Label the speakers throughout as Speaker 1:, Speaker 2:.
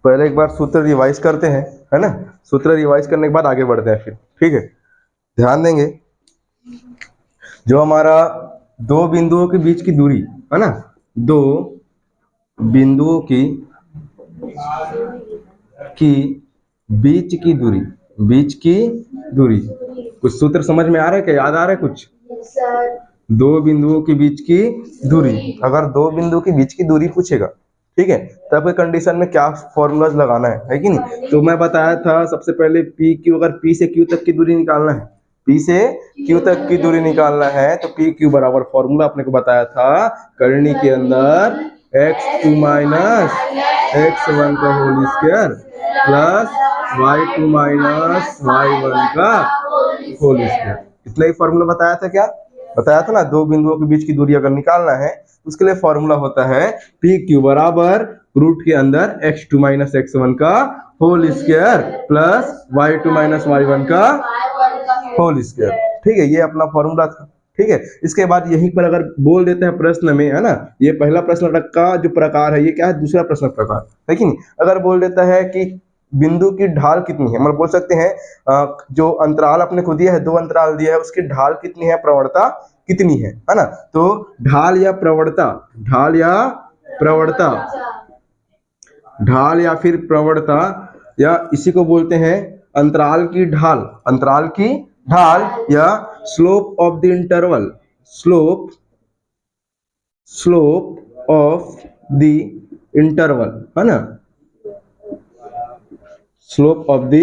Speaker 1: पहले एक बार सूत्र रिवाइज करते हैं, है ना। सूत्र रिवाइज करने के बाद आगे बढ़ते हैं फिर, ठीक है। ध्यान देंगे, जो हमारा दो बिंदुओं के बीच की दूरी है ना, दो बिंदुओं की बीच की दूरी, बीच की दूरी, कुछ सूत्र समझ में आ रहा है क्या, याद आ रहा है कुछ? दो बिंदुओं के बीच की दूरी, अगर दो बिंदु के बीच की दूरी पूछेगा, ठीक है, तब कंडीशन में क्या फॉर्मूलाज लगाना है कि नहीं। तो मैं बताया था सबसे पहले पी क्यू, अगर पी से क्यू तक की दूरी निकालना है, पी से क्यू तक की दूरी निकालना है तो पी क्यू बराबर फॉर्मूला अपने को बताया था करनी के अंदर x2 माइनस x1 का whole square plus y2 minus y1 का होल स्क्वायर। इतना ही फॉर्मूला बताया था, क्या बताया था ना, दो बिंदुओं के बीच की दूरी अगर निकालना है तो उसके लिए फॉर्मूला होता है पी क्यू बराबर रूट के अंदर x2 माइनस x1 का whole square plus y2 minus y1 का होल स्क्वायर। ठीक है, ये अपना फॉर्मूला था। ठीक है, इसके बाद यहीं पर अगर बोल देते हैं प्रश्न में, है ना, ये पहला प्रश्न का जो प्रकार है ये क्या है, दूसरा प्रश्न प्रकार है कि नहीं। अगर बोल देता है कि बिंदु की ढाल कितनी है, मतलब बोल सकते हैं जो अंतराल अपने को दिया है, दो अंतराल दिया है, उसकी ढाल कितनी है, प्रवणता कितनी है ना। तो ढाल या प्रवणता, ढाल या प्रवणता, ढाल या फिर प्रवणता, या इसी को बोलते हैं अंतराल की ढाल, अंतराल की ढाल या slope of the interval, slope of the interval, है ना, स्लोप ऑफ द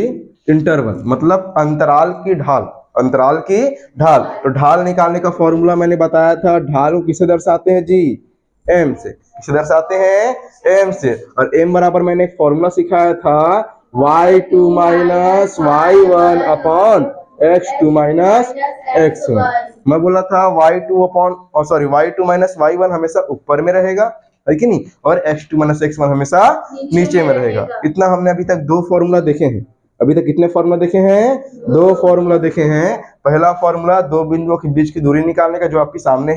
Speaker 1: इंटरवल मतलब अंतराल की ढाल, अंतराल की ढाल। तो ढाल निकालने का फॉर्मूला मैंने बताया था, ढाल को किसे दर्शाते हैं जी, एम से। किसे दर्शाते हैं, एम से। और एम बराबर मैंने एक फॉर्मूला सिखाया था y2 minus y1 upon x2 minus x1। मैं बोला था y2 upon sorry y2 minus y1 हमेशा ऊपर में रहेगा, है कि नहीं, और x2 माइनस x1 हमेशा नीचे में रहेगा। इतना हमने अभी तक दो फॉर्मूला देखे हैं। अभी तक कितने फॉर्मूला देखे हैं, दो फॉर्मूला देखे हैं। पहला फॉर्मूला दो बिंदुओं के बीच की दूरी निकालने का जो आपके सामने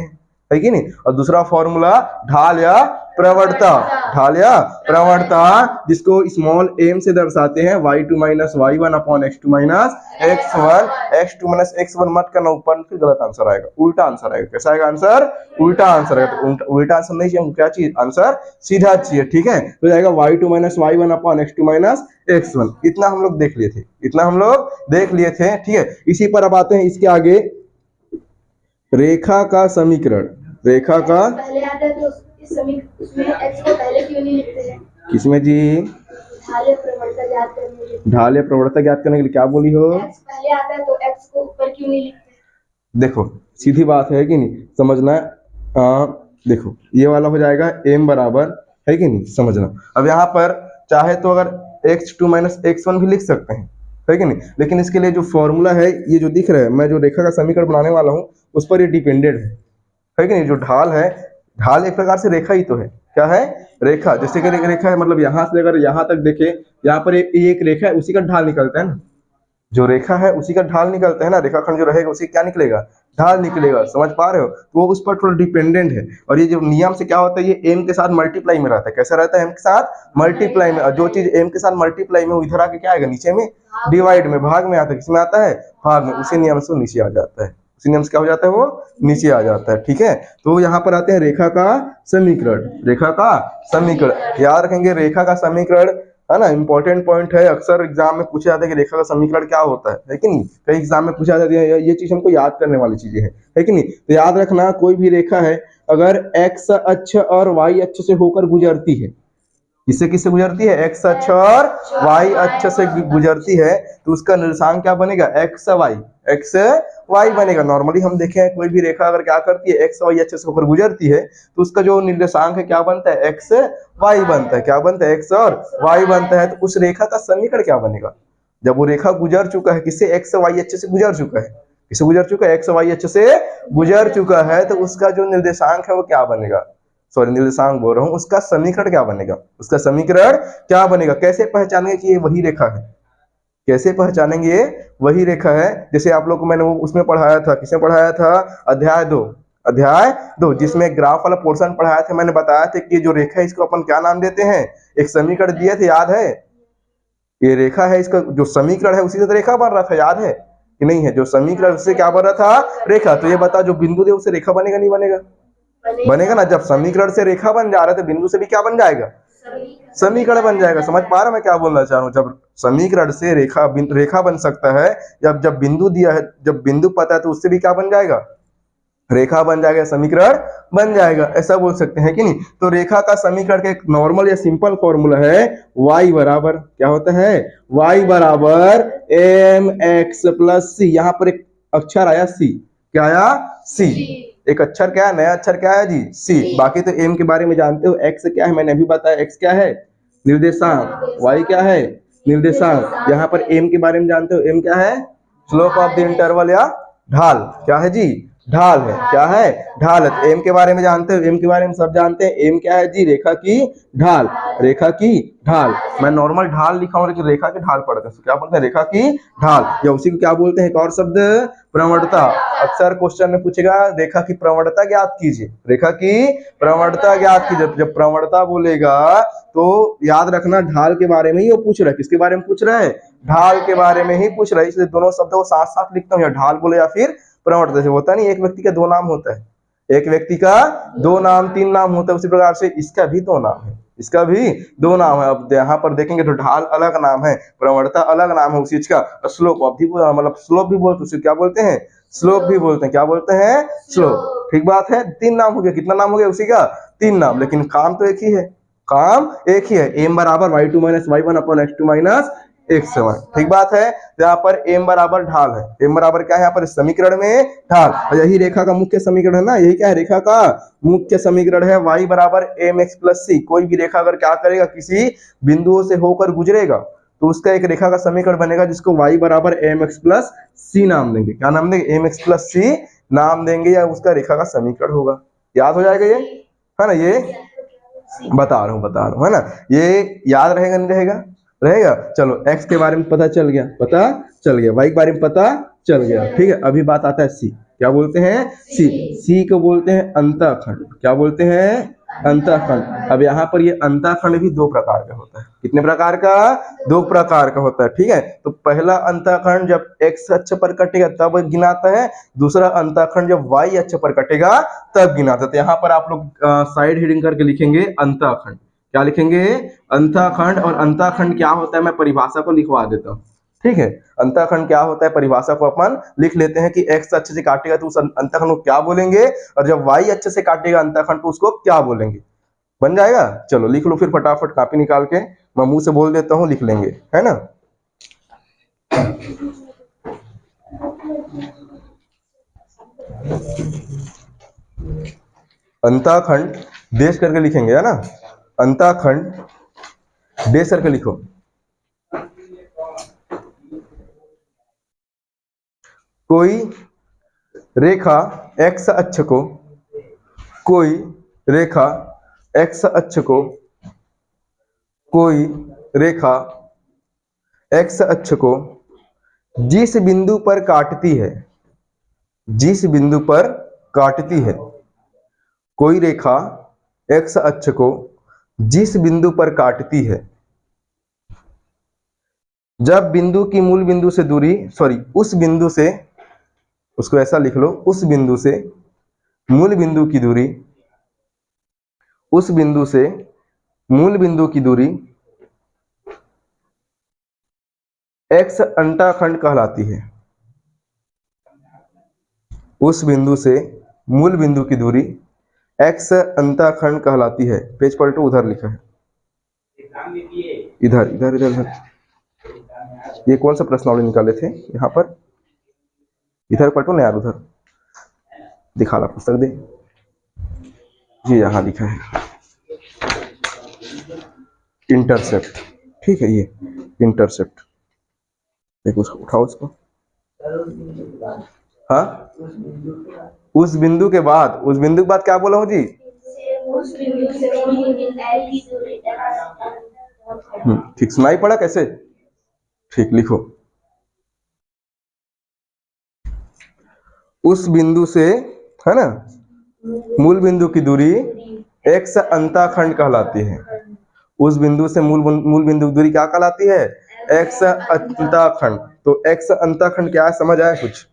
Speaker 1: है कि नहीं, और दूसरा फॉर्मूला ढाल या प्रवणता, ढाल या प्रवणता जिसको स्मॉल एम से दर्शाते हैं y2 minus y1 upon x2 minus x1। x2 minus x1 मत करना ऊपर, फिर गलत आंसर आएगा, उल्टा आंसर आएगा। कैसा आएगा आंसर, उल्टा आंसर आएगा। तो उल्टा आंसर नहीं चाहिए, क्या चाहिए, आंसर सीधा चाहिए। ठीक है, तो जाएगा y2 minus y1 upon x2 minus x1। इतना हम लोग देख लिए थे, इतना हम लोग देख लिए थे। ठीक है, इसी पर अब आते हैं इसके आगे, रेखा का समीकरण, रेखा का पहले आता है तो इसमें x को पहले क्यों नहीं लिखते हैं, किसमें जी, ढाल या प्रवणता ज्ञात करने के लिए, ढाल या प्रवणता ज्ञात करने के लिए क्या बोली हो, x पहले आता है तो x को ऊपर क्यों नहीं लिखते। देखो सीधी बात है कि नहीं, समझना देखो ये वाला हो जाएगा m बराबर, है कि नहीं, समझना। अब यहाँ पर चाहे तो अगर x2 माइनस x1 भी लिख सकते हैं, है कि नहीं, लेकिन इसके लिए जो फॉर्मूला है ये जो दिख रहा है, मैं जो रेखा का समीकरण बनाने वाला हूँ उस पर ये डिपेंडेंट है कि नहीं। जो ढाल है, ढाल एक प्रकार से रेखा ही तो है, क्या है, रेखा। जैसे कि रेखा है, मतलब यहाँ से अगर यहाँ तक देखे, यहाँ पर एक रेखा है, उसी का ढाल निकलता है ना, जो रेखा है उसी का ढाल निकलता है ना, रेखाखंड जो रहेगा उसी क्या निकलेगा, ढाल निकलेगा। समझ पा रहे हो, तो वो उस पर थोड़ा डिपेंडेंट है। और ये जो नियम से क्या होता है, ये एम के साथ मल्टीप्लाई में रहता है। कैसा रहता है, एम के साथ मल्टीप्लाई में। और जो चीज एम के साथ मल्टीप्लाई में, इधर आके क्या आएगा, नीचे में डिवाइड में, भाग में आता है। किसमें आता है, भाग में। उसी नियम से नीचे आ जाता है, उसी नियम से क्या हो जाता है, वो नीचे आ जाता है। ठीक है, तो यहाँ पर आते हैं रेखा का समीकरण, रेखा का समीकरण याद रखेंगे। रेखा का समीकरण, है ना, इंपॉर्टेंट पॉइंट है। अक्सर एग्जाम में पूछा जाता है कि रेखा का समीकरण क्या होता है कि नहीं। कई एग्जाम में पूछा जाता है, ये चीज हमको याद करने वाली चीजें है कि नहीं। तो याद रखना, कोई भी रेखा है अगर x अक्ष और y अक्ष से होकर गुजरती है, किससे किससे गुजरती है, x अक्ष और y अक्ष से गुजरती है, तो उसका निर्देशांक क्या बनेगा, x y बनेगा। नॉर्मली हम देखे हैं कोई भी रेखा अगर क्या करती है, x y अक्ष से होकर गुजरती है, तो उसका जो निर्देशांक है क्या बनता है, x y बनता है। क्या बनता है, x और y बनता है। तो उस रेखा का समीकरण क्या बनेगा, जब वो रेखा गुजर चुका है, किससे, x y अक्ष से गुजर चुका है, किससे गुजर चुका है, x y अक्ष से गुजर चुका है, तो उसका जो निर्देशांक है वो क्या बनेगा, सॉरी निर्देशांक बोल रहा हूं, उसका समीकरण क्या बनेगा, उसका समीकरण क्या बनेगा। कैसे पहचानेंगे कि ये वही रेखा है, कैसे पहचानेंगे ये वही रेखा है। जैसे आप लोग को मैंने वो उसमें पढ़ाया था, किसमें पढ़ाया था, अध्याय 2, अध्याय 2, जिसमें ग्राफ वाला पोर्शन पढ़ाया था। मैंने बताया था कि जो रेखा है इसको अपन क्या नाम देते हैं, एक समीकरण दिए थे, याद है? ये रेखा है, इसका जो समीकरण है उसी से तो रेखा बन रहा था, याद है कि नहीं है? जो समीकरण उससे क्या बन रहा था, रेखा। तो ये बता, जो बिंदु दे उससे रेखा बनेगा नहीं बनेगा? बनेगा ना। जब समीकरण से रेखा बन जा रहा है तो बिंदु से भी क्या बन जाएगा, समीकरण बन जाएगा। समझ पा रहा मैं क्या बोलना चाह रहा हूँ? जब समीकरण से रेखा बन सकता है, जब बिंदु दिया है, जब बिंदु पता है तो उससे भी क्या बन जाएगा, रेखा बन जाएगा, समीकरण बन जाएगा। ऐसा बोल सकते हैं कि नहीं? तो रेखा का समीकरण का एक नॉर्मल या सिंपल फॉर्मूला है, y बराबर क्या होता है, y बराबर mx प्लस c। यहाँ पर एक अक्षर आया c, क्या आया, c। एक अक्षर क्या है, नया अक्षर क्या है जी, c। बाकी तो m के बारे में जानते हो, x क्या है मैंने अभी बताया, x क्या है, निर्देशांक, y क्या है, निर्देशांक। यहाँ पर m के बारे में जानते हो, m क्या है, स्लोप ऑफ द इंटरवल या ढाल। क्या है जी, ढाल है। क्या है, ढाल है। तो एम के बारे में जानते हो, एम के बारे में सब जानते हैं। एम क्या है जी, रेखा की ढाल, रेखा की ढाल। मैं नॉर्मल ढाल लिखा हूं लेकिन रेखा की ढाल पढ़ते हैं, क्या बोलते हैं, रेखा की ढाल, या उसी को क्या बोलते हैं, एक और शब्द, प्रवणता। अक्सर क्वेश्चन में पूछेगा, रेखा की प्रवणता ज्ञात कीजिए, रेखा की प्रवणता ज्ञात कीजिए। जब प्रवणता बोलेगा तो याद रखना ढाल के बारे में ही वो पूछ रहा है। किसके बारे में पूछ रहा है, ढाल के बारे में ही पूछ रहा है। इसलिए दोनों शब्दों को साथ साथ लिखता हूँ, या ढाल बोले या फिर प्रवणता। जैसे होता नहीं, एक व्यक्ति का दो नाम होता है, एक व्यक्ति का दो नाम तीन नाम होता है, उसी प्रकार से इसका भी दो नाम है, इसका भी दो नाम है। अब यहाँ पर देखेंगे तो ढाल अलग नाम है, प्रवणता अलग नाम है उस चीज का। स्लोप अवधि मतलब स्लोप भी बोलते, उसे क्या बोलते हैं, स्लोप भी बोलते हैं। क्या बोलते हैं, स्लोप। ठीक बात है। तीन नाम हो गया, कितना नाम हो गया उसी का, तीन नाम, लेकिन काम तो एक ही है, काम एक ही है। m बराबर y2 minus y1 upon x2 minus x1। ठीक बात है। यहाँ पर m बराबर ढाल है, m बराबर क्या है यहाँ पर समीकरण में, ढाल। और यही रेखा का मुख्य समीकरण है ना, यही क्या है, रेखा का मुख्य समीकरण है, y बराबर mx प्लस c। कोई भी रेखा अगर क्या करेगा, किसी बिंदुओं से होकर गुजरेगा तो उसका एक रेखा का समीकरण बनेगा, जिसको y बराबर mx प्लस c नाम देंगे। क्या नाम देंगे, mx प्लस c नाम देंगे, या उसका रेखा का समीकरण होगा। याद हो जाएगा ये, है ना? ये बता रहा हूँ, है ना? ये याद रहेगा नहीं रहेगा, रहेगा। चलो, x के बारे में पता चल गया, पता चल गया, y के बारे में पता चल गया। ठीक है, अभी बात आता है c। क्या बोलते हैं, c को बोलते हैं अंतःखंड। क्या बोलते हैं, अंतःखंड। अब यहाँ पर ये अंतःखंड भी दो प्रकार का होता है। कितने प्रकार का, दो प्रकार का होता है। ठीक है, तो पहला अंतःखंड जब x अक्ष पर कटेगा तब गिनाता है, दूसरा अंतःखंड जब y अक्ष पर कटेगा तब गिनाता है। तो यहाँ पर आप लोग साइड हेडिंग करके लिखेंगे अंतःखंड। क्या लिखेंगे, अंतःखंड। और अंतःखंड क्या होता है, मैं परिभाषा को लिखवा देता हूँ। ठीक है, अंतःखंड क्या होता है, परिभाषा को अपन लिख लेते हैं कि x अक्ष से काटेगा तो उस अंतःखंड को क्या बोलेंगे, और जब y अक्ष से काटेगा अंतःखंड तो उसको क्या बोलेंगे। बन जाएगा। चलो लिख लो फिर फटाफट, कॉपी निकाल के, मैं मुंह से बोल देता हूँ, लिख लेंगे, है ना। अंतःखंड देश करके लिखेंगे, है ना, अंतःखंड देश करके लिखो। कोई रेखा x अक्ष को, कोई रेखा x अक्ष को, कोई रेखा x अक्ष को जिस बिंदु पर काटती है, जिस बिंदु पर काटती है, कोई रेखा x अक्ष को जिस बिंदु पर काटती है, जब बिंदु की मूल बिंदु से दूरी, उस बिंदु से, उसको ऐसा लिख लो, उस बिंदु से मूल बिंदु की दूरी, उस बिंदु से मूल बिंदु की दूरी x अंतःखंड कहलाती है। उस बिंदु से मूल बिंदु की दूरी x अंतःखंड कहलाती है। पेज पलटो, उधर लिखा है, इधर इधर इधर इधर। ये कौन सा प्रश्नावली निकाले थे यहाँ पर, इधर पलटो ना यार, उधर दिखा ला पुस्तक दे जी, यहाँ लिखा है इंटरसेप्ट। ठीक है, ये इंटरसेप्ट, देखो उसको उठाओ, उसको। हाँ, उस बिंदु के बाद, उस बिंदु के बाद क्या बोला हूँ जी, ठीक सुनाई पड़ा कैसे, ठीक लिखो। उस बिंदु से, है ना, मूल बिंदु की दूरी x अंतःखंड कहलाती है। उस बिंदु से मूल बिंदु की दूरी क्या कहलाती है? x अंतःखंड। तो x अंतःखंड क्या है, समझ आया? कुछ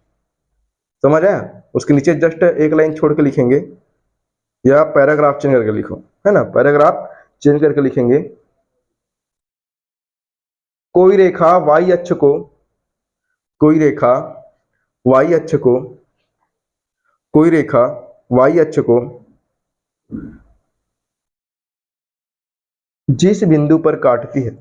Speaker 1: समझ आया? उसके नीचे जस्ट एक लाइन छोड़ के लिखेंगे या पैराग्राफ चेंज करके लिखो, है ना, पैराग्राफ चेंज करके लिखेंगे। कोई रेखा y अक्ष को कोई रेखा y अक्ष को कोई रेखा y अक्ष को जिस बिंदु पर काटती है,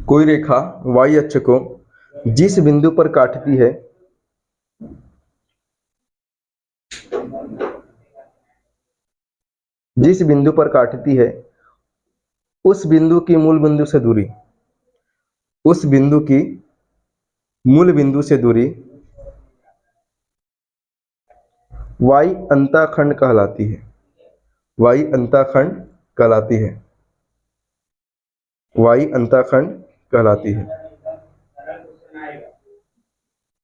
Speaker 1: कोई रेखा y अक्ष को जिस बिंदु पर काटती है, जिस बिंदु पर काटती है, उस बिंदु की मूल बिंदु से दूरी, उस बिंदु की मूल बिंदु से दूरी y अंतःखंड कहलाती है। y अंतःखंड कहलाती है। y अंतःखंड कहलाती है।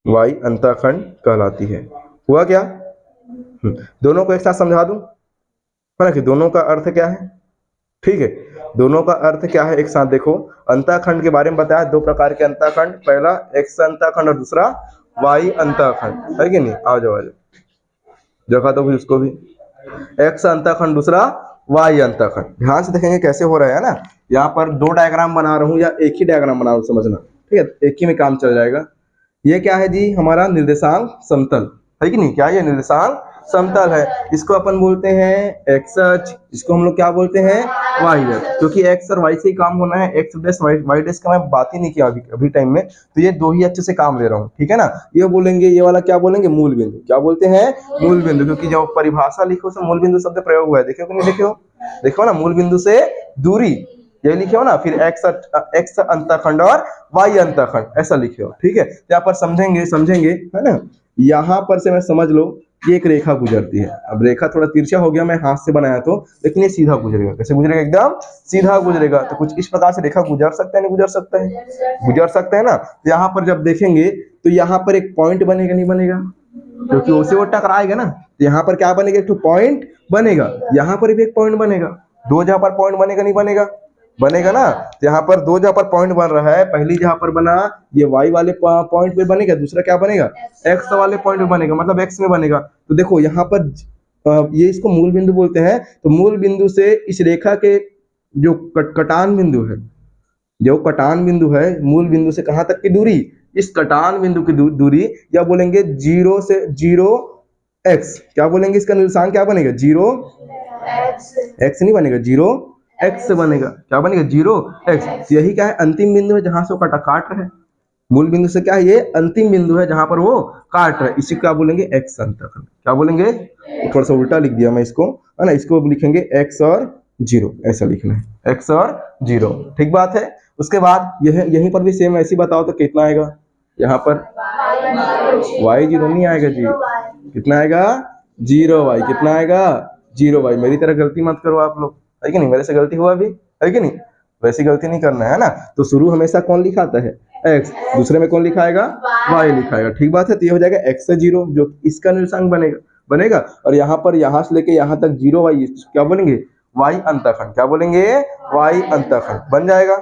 Speaker 1: y अंतःखंड कहलाती है। हुआ क्या? दोनों को एक साथ समझा दूं, है ना, कि दोनों का अर्थ क्या है। ठीक है, दोनों का अर्थ क्या है एक साथ देखो। अंतःखंड के बारे में बताया, दो प्रकार के अंतःखंड, पहला x अंतःखंड और दूसरा y अंतःखंड, है कि नहीं? आ जाओ जगह तो भी उसको भी x अंतःखंड, दूसरा y अंतःखंड। ध्यान से देखेंगे कैसे हो रहा है ना। यहाँ पर दो डायग्राम बना रहा हूँ या एक ही डायग्राम बना रहा हूँ, समझना, ठीक है, एक ही में काम चल जाएगा। ये क्या है जी? हमारा निर्देशांक समतल, है कि नहीं? क्या ये निर्देशांक समतल है? इसको अपन बोलते हैं एक्स अक्ष, इसको हम लोग क्या बोलते हैं? वाई अक्ष, क्योंकि एक्स और वाई से ही काम होना है। एक्स डैश वाई डैश का मैं बात ही नहीं किया अभी टाइम में, तो ये दो ही अक्ष से काम ले रहा हूँ, ठीक है ना। ये बोलेंगे, ये वाला क्या बोलेंगे? मूल बिंदु। क्या बोलते हैं? मूल बिंदु, क्योंकि जब परिभाषा लिखो उसमें मूल बिंदु शब्द प्रयोग हुआ है, देखो कि नहीं? देखो ना, मूल बिंदु से दूरी, ये लिखे हो ना, फिर एक्स अंतःखंड और वाई अंतःखंड ऐसा लिखे हो, ठीक है। यहाँ पर समझेंगे, है ना। यहाँ पर से मैं समझ लो, ये एक रेखा गुजरती है। अब रेखा थोड़ा तिरछा हो गया, मैं हाथ से बनाया तो, लेकिन ये सीधा गुजरेगा। कैसे गुजरेगा? एकदम सीधा गुजरेगा। तो कुछ इस प्रकार से रेखा गुजर सकता है, नहीं गुजर सकता है? गुजर सकता है ना। तो यहाँ पर जब देखेंगे तो यहाँ पर एक पॉइंट बनेगा, नहीं बनेगा? क्योंकि उसे वो टकराएगा ना, तो यहाँ पर क्या बनेगा? एक पॉइंट बनेगा। यहाँ पर भी एक पॉइंट बनेगा। दो जहां पर पॉइंट बनेगा, नहीं बनेगा? बनेगा ना। तो यहाँ पर दो जहां पर पॉइंट बन रहा है, पहली जहां पर बना ये y वाले पॉइंट पे बनेगा, दूसरा क्या बनेगा? x वाले पॉइंट पे बनेगा, मतलब x में बनेगा। तो देखो यहाँ पर ये इसको मूल बिंदु बोलते हैं। तो मूल बिंदु से इस रेखा के जो कटान बिंदु है, जो कटान बिंदु है, मूल बिंदु से कहां तक की दूरी, इस कटान बिंदु की दूरी, या बोलेंगे 0 से 0 x, क्या बोलेंगे? इसका निर्देशांक क्या बनेगा? 0 x नहीं बनेगा, 0 x बनेगा। क्या बनेगा? 0 x। यही क्या है? अंतिम बिंदु है जहां से वो काट रहा है। मूल बिंदु से क्या है? ये अंतिम बिंदु है जहां पर वो काट रहा है। इसी क्या बोलेंगे? x अंतःखंड। क्या बोलेंगे? थोड़ा सा उल्टा लिख दिया मैं इसको, है ना। इसको लिखेंगे x और 0, ऐसा लिखना है, x और 0, ठीक बात है। उसके बाद यहीं पर भी सेम ऐसी बताओ तो कितना आएगा? यहाँ पर y 0 नहीं आएगा जी, कितना आएगा? 0y। कितना आएगा? 0y। मेरी तरह गलती मत करो आप लोग, है कि नहीं? मेरे से गलती हुआ भी, है कि नहीं? वैसी गलती नहीं करना है ना। तो शुरू हमेशा कौन लिखाता है? x, दूसरे में कौन लिखाएगा? y लिखाएगा, ठीक बात है। तो ये हो जाएगा x से 0, जो इसका निर्देशांक बनेगा। और यहाँ पर यहाँ से लेके यहाँ तक 0y, क्या बोलेंगे? y अंतःखंड। क्या बोलेंगे? y अंतःखंड बन जाएगा।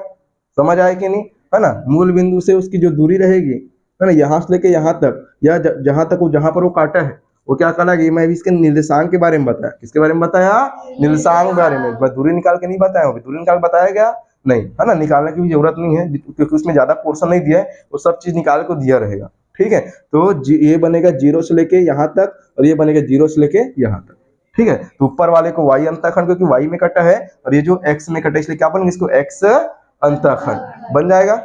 Speaker 1: समझ आए कि नहीं? है ना। मूल बिंदु से उसकी जो दूरी रहेगी, है ना, यहाँ से लेके यहाँ तक, या जहां तक वो जहां पर वो काटा है, वो क्या कहलाएगी? मैं भी इसके निर्देशांक के बारे में बताया। किसके बारे में बताया? निर्देशांक के बारे में। मैं दूरी निकाल के नहीं बताया हूँ। दूरी निकाल बताया क्या? नहीं, है ना। निकालने की भी जरूरत नहीं है, क्योंकि उसमें ज्यादा पोर्शन नहीं दिया है, वो सब चीज निकाल को दिया रहेगा, ठीक है। तो ये बनेगा 0 से लेके यहाँ तक, और ये बनेगा 0 से लेके यहाँ तक, ठीक है। तो ऊपर वाले को y अंतःखंड, क्योंकि y में कटा है, और ये जो x में कटा है, इसलिए क्या बनेगा? इसको x अंतःखंड बन जाएगा।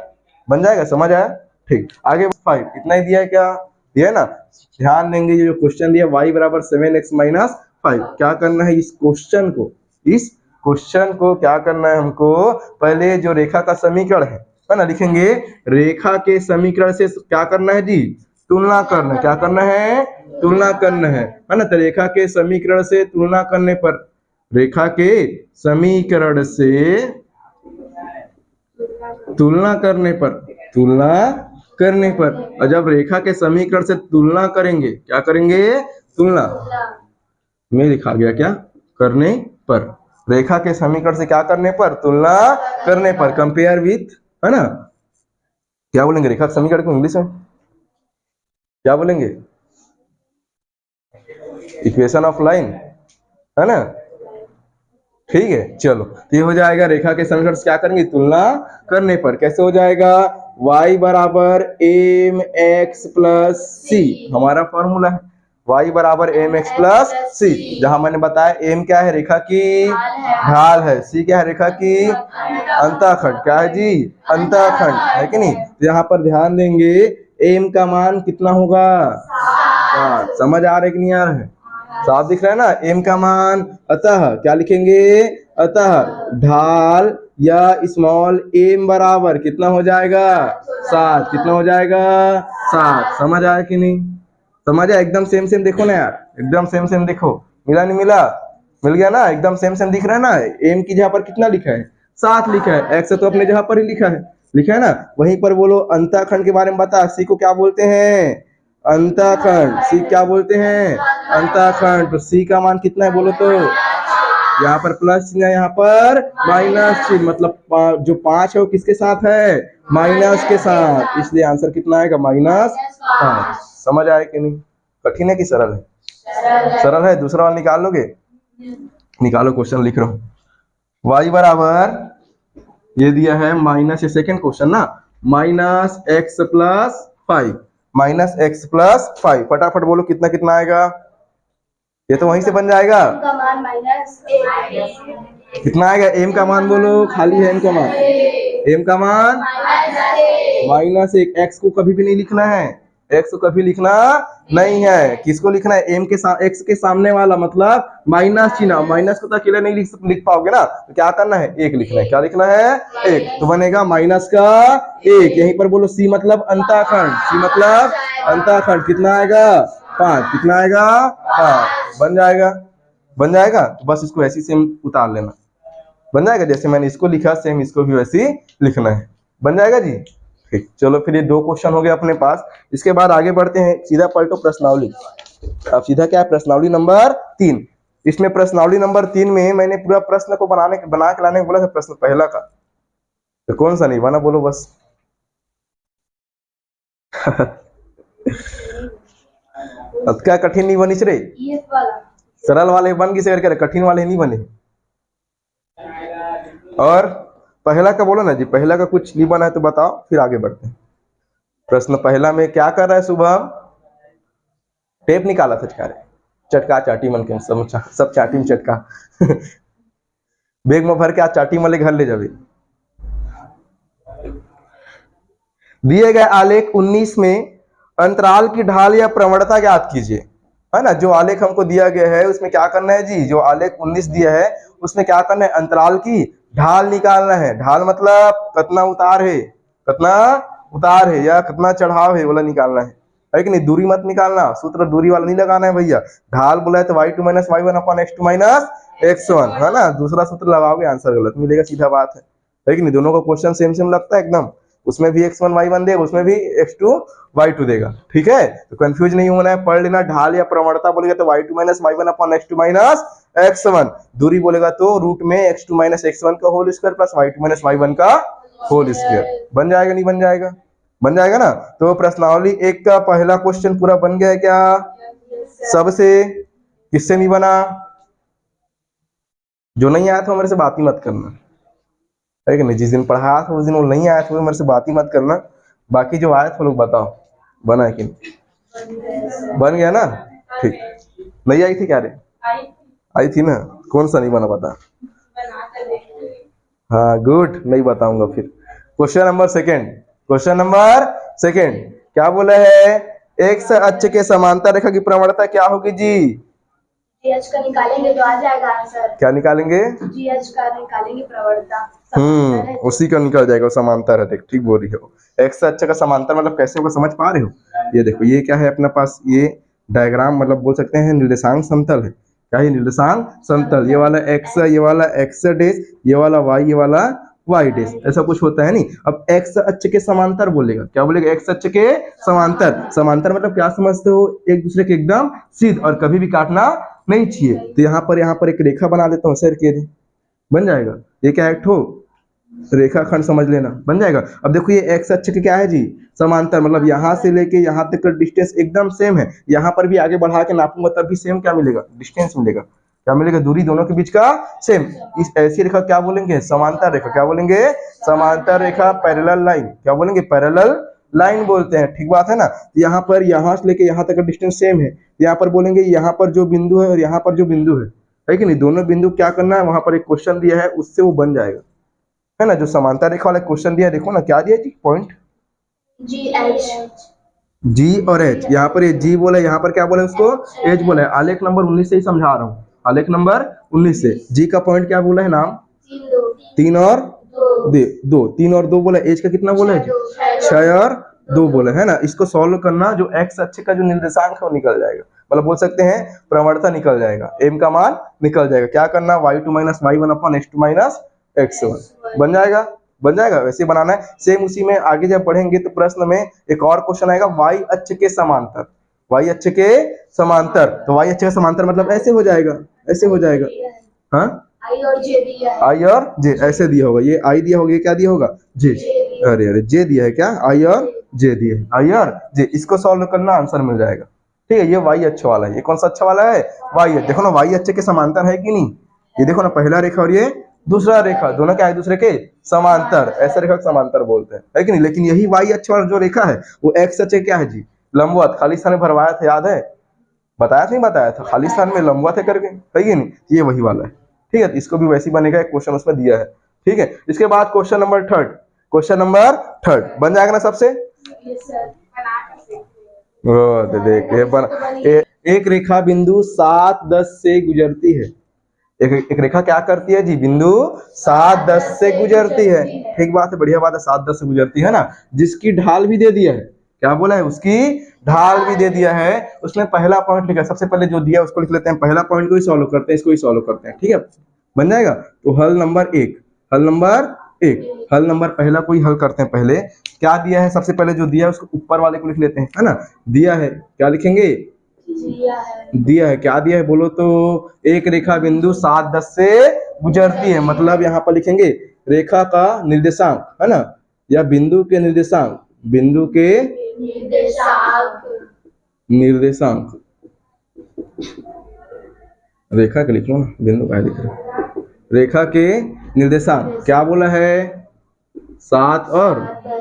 Speaker 1: समझ आया? ठीक। आगे 5 इतना ही दिया है, क्या दिया है ना। ध्यान देंगे, ये जो क्वेश्चन दिया y बराबर 7x माइनस 5, क्या करना है? इस क्वेश्चन को क्या करना है हमको? पहले जो रेखा का समीकरण है ना, लिखेंगे। रेखा के समीकरण से क्या करना है जी? तुलना करना है। क्या करना है? तुलना करना है ना। तो रेखा के समीकरण से तुलना करने पर, रेखा के समीकरण से तुलना करने पर, और जब रेखा के समीकरण से तुलना करेंगे, क्या करेंगे? तुलना में लिखा गया क्या? करने पर। रेखा के समीकरण से क्या करने पर? तुलना करने पर, कंपेयर विथ, है ना? क्या बोलेंगे रेखा के समीकरण को इंग्लिश में? क्या बोलेंगे? इक्वेशन ऑफ लाइन, है ना? ठीक है, चलो तो ये हो जाएगा रेखा के समीकरण से क्या करेंगे? तुलना करने पर। कैसे हो जाएगा? y बराबर एम एक्स प्लस सी, हमारा फॉर्मूला है y बराबर एम एक्स प्लस सी, जहां मैंने बताया एम क्या है? रेखा की ढाल है, सी क्या है? रेखा की अंतःखंड। क्या है जी? अंतःखंड, है कि नहीं? तो यहाँ पर ध्यान देंगे एम का मान कितना होगा? 7। समझ आ रहा है कि नहीं आ रहा है? साफ दिख रहा है ना? एम का मान, अतः क्या लिखेंगे? अतः ढाल या स्मॉल एम बराबर कितना हो जाएगा? 7। कितना हो जाएगा? 7। समझ आया कि नहीं? समझ आया? एकदम सेम सेम देखो ना यार, एकदम सेम सेम देखो, मिला नहीं मिला? मिल गया ना? एकदम सेम सेम दिख रहा है ना? एम की जगह पर कितना लिखा है? 7 लिखा है। एक्स तो अपने जगह पर ही लिखा है ना? वहीं पर बोलो अंतःखंड के बारे में बता। सी को क्या बोलते हैं? अंतःखंड। सी क्या बोलते हैं? अंतःखंड। तो सी का मान कितना है बोलो तो? यहाँ पर प्लस चिन्ह, यहाँ पर माइनस चिन्ह, मतलब जो 5 है वो किसके साथ है? माइनस के साथ, इसलिए आंसर कितना आएगा? -5। समझ आए कि नहीं? कठिन है कि सरल है? सरल है। दूसरा वाला निकाल लोगे? निकालो, क्वेश्चन लिख रहा हूँ। y बराबर ये दिया है माइनस, ये सेकेंड क्वेश्चन ना, -x + 5, -x + 5। फटाफट बोलो कितना कितना आएगा? ये तो वहीं से बन जाएगा। कितना आएगा? एम का मान बोलो, खाली है एम का मान। एम का मान -1। एक्स को कभी भी नहीं लिखना है, एक्स को कभी लिखना नहीं है। किसको लिखना है? एम के साथ, एक्स के सामने वाला, मतलब माइनस चिन्ह। माइनस को तो अकेले नहीं लिख पाओगे ना, तो क्या करना है? 1 लिखना है। क्या लिखना है? 1। तो बनेगा -1। यहीं पर बोलो सी मतलब अंतःखंड, सी मतलब अंतःखंड। कितना आएगा? 5। कितना आएगा? 5। बन जाएगा? बन जाएगा। तो बस इसको ऐसी सेम उतार लेना, बन जाएगा। जैसे मैंने इसको लिखा सेम इसको भी वैसे ही लिखना है। बन जाएगा जी? ठीक, चलो फिर ये 2 क्वेश्चन हो गए अपने पास। इसके बाद आगे बढ़ते हैं, सीधा पलटो प्रश्नावली। अब सीधा क्या है? प्रश्नावली नंबर 3। इसमें प्रश्नावली नंबर 3 में मैंने पूरा प्रश्न को बना के लाने को बोला था। प्रश्न पहला का तो कौन सा नहीं बना बोलो बस? अब क्या कठिन नहीं बनी रे? सरल वाले बन गई से, कठिन वाले नहीं बने। और पहला का बोलो ना जी, पहला का कुछ नहीं बना है तो बताओ, फिर आगे बढ़ते हैं। प्रश्न पहला में क्या कर रहा है शुभम? टेप निकाला था, चटका चाटी मन के सब चाटी में चटका। बैग में भर के आज चाटी मले घर ले जावे। दिए गए आलेख 19 में अंतराल की ढाल या प्रवणता ज्ञात कीजिए, है ना? जो आलेख हमको दिया गया है उसमें क्या करना है जी? जो आलेख 19 दिया है उसमें क्या करना है? अंतराल की ढाल निकालना है। ढाल मतलब कितना उतार है, कितना उतार है या कितना चढ़ाव है वाला निकालना है कि नहीं? दूरी मत निकालना, सूत्र दूरी वाला नहीं लगाना है भैया। ढाल बोला है तो y2 - y1 / x2 - x1, है ना? दूसरा सूत्र लगाओगे आंसर गलत मिलेगा, सीधा बात है कि नहीं? दोनों का क्वेश्चन सेम सेम लगता है एकदम। उसमें भी x1 y1 देगा, उसमें भी x2 y2 देगा। ठीक है, तो कंफ्यूज नहीं होना है, पढ़ लेना। ढाल या प्रवणता बोलेगा तो y2 - y1 / x2 - x1। दूरी बोलेगा तो रूट में x2 - x1 का whole square plus y2 - y1 का होल स्क्वायर। बन जाएगा नहीं बन जाएगा? बन जाएगा ना? तो प्रश्नावली 1 का पहला क्वेश्चन पूरा बन गया है क्या? सबसे? किससे नहीं बना? जो नहीं आया था मेरे से बात ही मत करना, है कि नहीं? जिस दिन पढ़ाया था उस दिन वो नहीं आया था, वो मेरे से बात ही मत करना। बाकी जो आया था लोग बताओ बना है कि नहीं? बन गया ना? ठीक। नहीं आई थी क्या रे? आई थी ना? कौन सा नहीं बना बता? हाँ गुड, नहीं बताऊंगा फिर। क्वेश्चन नंबर सेकेंड क्या बोला है? एक्स अक्ष के समांतर रेखा की प्रवणता क्या होगी जी?
Speaker 2: GH का निकालेंगे तो आ जाएगा आंसर।
Speaker 1: क्या निकालेंगे?
Speaker 2: GH का निकालेंगे प्रवणता।
Speaker 1: उसी का निकल जाएगा, समांतर है। देख ठीक बोल रही हो। एक्स अक्ष का समांतर मतलब कैसे होगा समझ पा रहे हो? ये देखो, ये क्या है अपने पास? ये डायग्राम मतलब बोल सकते हैं निर्देशांक समतल है। क्या है? निर्देशांक समतल। ये वाला एक्स, ये वाला एक्स डैश, ये वाला वाई, ये वाला वाई डैश, ऐसा कुछ होता है नहीं। अब एक्स अक्ष के समांतर बोलेगा, क्या बोलेगा? एक्स अक्ष के समांतर। समांतर मतलब क्या समझते हो? एक दूसरे के एकदम सीध और कभी भी काटना नहीं चाहिए। तो यहाँ पर एक रेखा बना देता हूँ सर के, बन जाएगा। ये क्या एक ठो रेखाखंड समझ लेना, बन जाएगा। अब देखो ये एक्स अक्ष के क्या है जी? समांतर, मतलब यहाँ से लेके यहाँ तक का डिस्टेंस एकदम सेम है। यहाँ पर भी आगे बढ़ा के नापूंगा तब भी सेम क्या मिलेगा? डिस्टेंस मिलेगा। क्या मिलेगा? दूरी दोनों के बीच का सेम। इस ऐसी रेखा क्या बोलेंगे? समांतर रेखा। क्या बोलेंगे? समांतर रेखा, पैरेलल लाइन। क्या बोलेंगे? पैरेलल लाइन बोलते हैं, ठीक बात है ना। यहाँ पर यहाँ से लेके यहाँ तक का डिस्टेंस सेम है। यहाँ पर बोलेंगे यहाँ पर जो बिंदु है और यहाँ पर जो बिंदु है कि नहीं, दोनों बिंदु क्या करना है? वहां पर एक क्वेश्चन दिया है, उससे वो बन जाएगा, है ना। जो समांतर रेखा वाला क्वेश्चन दिया, देखो ना क्या दिया जी? पॉइंट जी और एच। यहाँ पर ये जी बोला, यहाँ पर क्या बोला? उसको एच बोला है। आलेख नंबर 19 से ही समझा रहा हूँ, आलेख नंबर 19 से। जी का पॉइंट क्या बोला है? नाम 3 और 2। 3 और 2 बोला। एच का कितना बोला है? 6 और 2 बोला है ना। इसको सॉल्व करना, जो एक्स अक्ष का जो निर्देशांक है वो निकल जाएगा, मतलब बोल सकते हैं प्रवणता निकल जाएगा, एम का मान निकल जाएगा। क्या करना? y2 - y1 upon x2 - x1 बन जाएगा। बन जाएगा, वैसे बनाना है। सेम उसी में आगे जब पढ़ेंगे तो प्रश्न में एक और क्वेश्चन आएगा, y अक्ष के समांतर। y अक्ष के समांतर, तो y अक्ष के समांतर मतलब ऐसे हो जाएगा, ऐसे हो जाएगा। हाँ, आई और जे ऐसे दिया होगा। ये आई दिया होगा, ये क्या दिया होगा? जे। अरे जे दिया है क्या? आई और जे दिया है, आई और जे। इसको सॉल्व करना, आंसर मिल जाएगा। ठीक है, ये वाई अक्ष वाला है। ये कौन सा अच्छा वाला है? वाई अक्ष। देखो ना, वाई अक्ष के समांतर है कि नहीं? ये देखो ना, पहला रेखा और ये दूसरा रेखा, दोनों क्या है? दूसरे के समांतर। ऐसा रेखा समांतर बोलते हैं, है कि नहीं। लेकिन यही वाई अक्ष वाला जो रेखा है वो एक्स अक्ष क्या है जी? लंबवत। खाली स्थान में भरवाया था, याद है? बताया था, नहीं बताया था? खाली स्थान में लंबवत है करके, है कि नहीं? ये वही वाला है। ठीक है, इसको भी वैसे बनेगा, एक क्वेश्चन उसमें दिया है। ठीक है, इसके बाद क्वेश्चन नंबर 3, क्वेश्चन नंबर 3 बन जाएगा ना सबसे? देख, एक रेखा बिंदु 7, 10 से गुजरती है। एक रेखा क्या करती है जी? बिंदु 7, 10 से गुजरती है। ठीक बात है, बढ़िया बात है। 7, 10 से गुजरती है ना, जिसकी ढाल भी दे दिया है। क्या बोला है? उसकी ढाल भी दे दिया है। उसमें पहला पॉइंट लिखा है, सबसे पहले जो दिया उसको लिख लेते हैं। पहला पॉइंट को ही सॉल्व करते हैं, इसको ही सॉल्व करते हैं। ठीक है, बन जाएगा। तो हल नंबर 1, हल नंबर 1, हल नंबर पहला को ही हल करते हैं। पहले क्या दिया है? सबसे पहले जो दिया है उसको ऊपर वाले को लिख लेते हैं, है ना। दिया है, क्या लिखेंगे? दिया है, क्या दिया है बोलो तो? एक रेखा बिंदु 7, 10 से गुजरती है, मतलब यहाँ पर लिखेंगे रेखा का निर्देशांक, है ना, या बिंदु के निर्देशांक, बिंदु के निर्देशांक। रेखा के लिख लो ना, बिंदु का लिख रहे। रेखा के निर्देशांक क्या बोला है? 7 और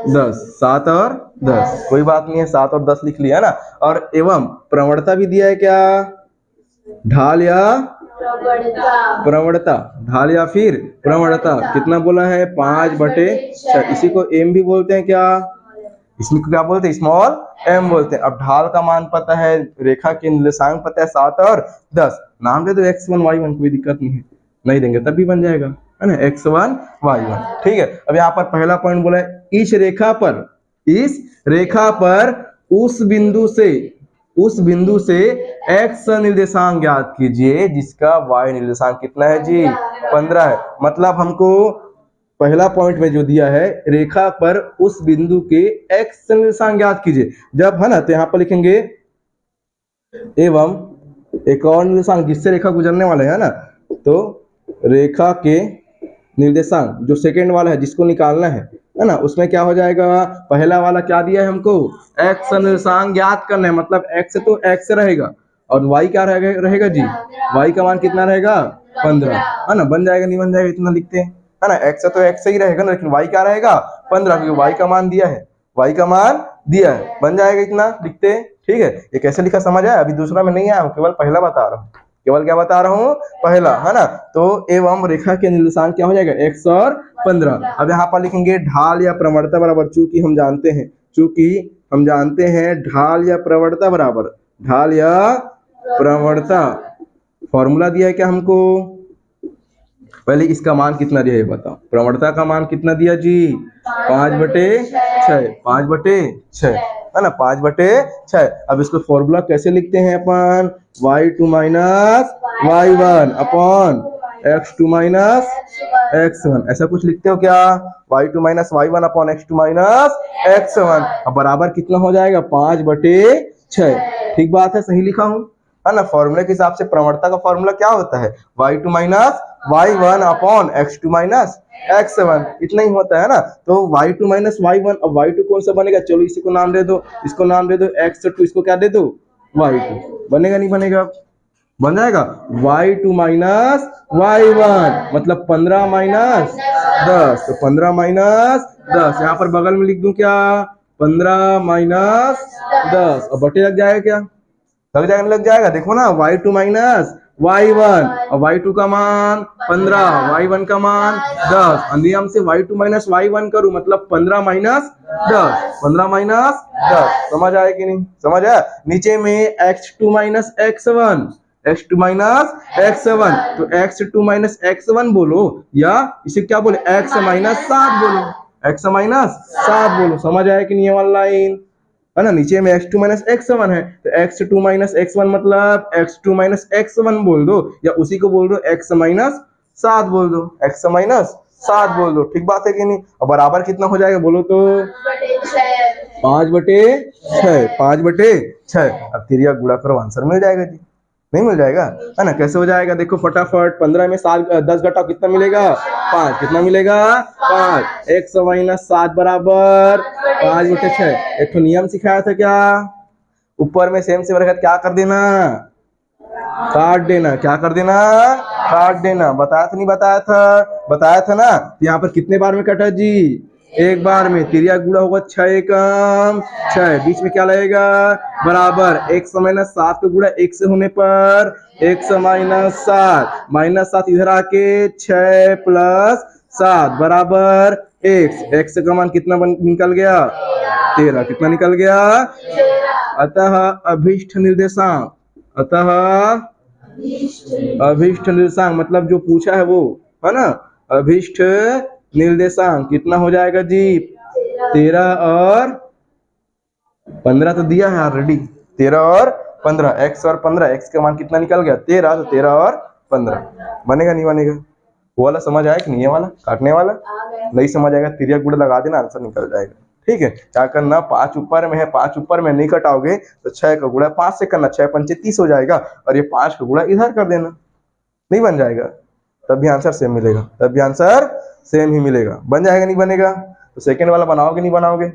Speaker 1: 10, 7 और 10, कोई बात नहीं है, 7 और 10 लिख लिया ना। और एवं प्रवणता भी दिया है, क्या? ढाल या प्रवणता, ढाल या फिर प्रवणता। कितना बोला है? 5/6। इसी को एम भी बोलते हैं, क्या? इसमें क्या बोलते हैं? स्मॉल एम बोलते हैं। अब ढाल का मान पता है, रेखा के निर्देशांक पता है 7 और 10, नाम दे दो x1 y1, कोई दिक्कत नहीं है। नहीं देंगे तब भी बन जाएगा, है ना, x1 y1। ठीक है, अब यहाँ पर पहला पॉइंट बोला है, इस रेखा पर उस बिंदु से x निर्देशांक ज्ञात कीजिए जिसका y निर्देशांक कितना है जी? 15 है। मतलब हमको पहला पॉइंट में जो दिया है, रेखा पर उस बिंदु के x निर्देशांक ज्ञात कीजिए, जब, है ना, तो यहाँ पर लिखेंगे एवं एक और निर्देशांक जिससे रेखा गुजरने वाले है ना, तो रेखा के निर्देशांक जो सेकेंड वाला है जिसको निकालना है ना, उसमें क्या हो जाएगा? पहला वाला क्या दिया है हमको? x निर्देशांक ज्ञात करना है, मतलब x तो x रहेगा और y क्या रहेगा जी? y का मान कितना रहेगा? 15, है ना। बन जाएगा, नहीं बन जाएगा? इतना लिखते हैं, है ना। x तो x ही रहेगा ना, लेकिन y क्या रहेगा? 15, क्योंकि y का मान दिया है, y का मान दिया है, बन जाएगा, इतना लिखते हैं। ठीक है, ये कैसे लिखा समझ आया? अभी दूसरा में नहीं आया हूँ, केवल पहला बता रहा हूँ, केवल क्या बता रहा हूँ? पहला, है ना। तो एवं रेखा के निर्देशांक क्या हो जाएगा? x और 15। अब यहाँ पर लिखेंगे ढाल या प्रवणता बराबर, चूंकि हम जानते हैं ढाल या प्रवणता बराबर, ढाल या प्रवणता फॉर्मूला दिया है क्या हमको? पहले इसका मान कितना दिया है बताओ? प्रवणता का मान कितना दिया जी? 5/6, 5/6, है ना, 5/6। अब इसको फॉर्मूला कैसे लिखते हैं अपन? y2 - y1 upon x2 minus x1, ऐसा कुछ लिखते हो क्या? y2 minus y1 upon x2 minus x1। अब बराबर कितना हो जाएगा? 5/6। ठीक बात है, सही लिखा हूं, है ना। फॉर्मूले के हिसाब से प्रवणता का फॉर्मूला क्या होता है? y2 minus y1 upon x2 minus x1, इतना ही होता है ना। तो y2 माइनस y1, अब y2 कौन सा बनेगा? चलो इसी को नाम दे दो, इसको नाम दे दो x2, इसको क्या दे दो? y2। बनेगा नहीं बनेगा? बन जाएगा y2 माइनस y1, मतलब 15 माइनस 10, तो 15 माइनस 10, यहाँ पर बगल में लिख दूं क्या? 15 माइनस 10, और बटे लग जाएगा क्या? लग जाएगा, लग जाएगा। देखो ना, y2 माइनस y1, और y2 का मान 15, y1 का मान 10, नियम से y2 माइनस y1 करूं, मतलब 15 माइनस 10, 15 माइनस 10। समझ आया कि नहीं? समझ आया। नीचे में x2 minus x1, x2 minus x1, तो x2 माइनस x1 बोलो, या इसे क्या बोले? x माइनस 7 बोलो, x माइनस 7 बोलो। समझ आया कि नहीं ये वाला लाइन, है ना। नीचे में x2 माइनस x1 है, तो x2 माइनस x1 मतलब x2 माइनस x1 बोल दो, या उसी को बोल दो x माइनस 7 बोल दो, x माइनस 7 बोल दो। ठीक बात है कि नहीं? और बराबर कितना हो जाएगा बोलो तो? 5/6, 5/6। अब तिरिया गुणा करो, आंसर मिल जाएगा जी। नहीं मिल जाएगा, है ना। कैसे हो जाएगा? देखो फटाफट, 15 में 10 घटाओ, कितना मिलेगा? 5। कितना मिलेगा? 5। x माइनस 7 बराबर 5/6। एक तो नियम सिखाया था क्या? ऊपर में सेम से बरकत क्या कर देना? काट देना। क्या कर देना? काट देना। बताया था नहीं बताया था? बताया था ना। यहाँ पर कितने बार में कटा जी? एक बार में। तिरिया गुणा होगा 6 कम 6, बीच में क्या लगेगा? बराबर। x माइनस 7 का गुणा 1 से होने पर x माइनस 7, माइनस 7 इधर आके 6 प्लस 7 बराबर x का मान कितना निकल गया? 13। कितना निकल गया? अतः अभीष्ट निर्देशांक, अतः अभीष्ट निर्देशांक मतलब जो पूछा है वो, है ना। अभीष्ट निर्देशांक कितना हो जाएगा जी? 13 और 15 तो दिया है ऑलरेडी। 13 और 15, x और 15, x का मान कितना निकल गया? 13, तो 13 और 15। बनेगा नहीं बनेगा? वो वाला समझ आया कि नहीं? ये वाला काटने वाला नहीं समझ आएगा, तिरिया गुणा लगा देना, आंसर निकल जाएगा। ठीक है, क्या करना? 5 ऊपर में है, 5 ऊपर में नहीं कटाओगे तो 6 का गुणा 5 से करना, 6 पंचे 30 हो जाएगा, और ये 5 का गुणा इधर कर देना, नहीं बन जाएगा? तब भी आंसर सेम मिलेगा, तब भी आंसर सेम ही मिलेगा। बन जाएगा नहीं बनेगा? तो सेकंड वाला बनाओगे नहीं बनाओगे?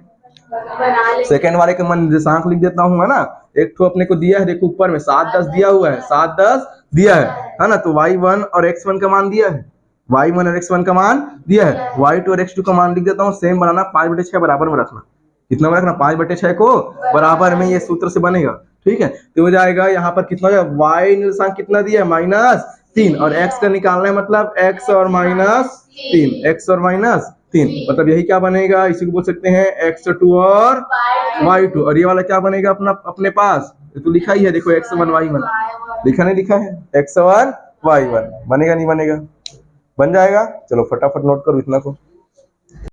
Speaker 1: सेकंड वाले के मन निर्देशांक लिख देता हूँ, है ना। एक तो अपने को दिया है, देखो ऊपर में 7 10 दिया हुआ है, 7 10 दिया है ना। तो y1 और x1 का मान दिया है, y1 और x1 का मान दिया है, y2 और x2 का मान लिख देता हूँ। सेम बनाना, 5/6 बराबर में रखना। कितना में रखना? 5/6 को बराबर में, ये सूत्र से बनेगा। ठीक है, तो हो जाएगा यहाँ पर कितना हो जाएगा? y निर्देशांक कितना दिया है? -3, और x का निकालना है, मतलब x और -3, x और -3, मतलब यही क्या बनेगा? इसी को बोल सकते हैं x2 और y2। और ये वाला क्या बनेगा अपना अपने पास? ये तो लिखा ही है, देखो x1 y1 लिखा नहीं लिखा है? x1 y1 बनेगा नहीं बनेगा? बन जाएगा। चलो फटाफट नोट करो इतना को।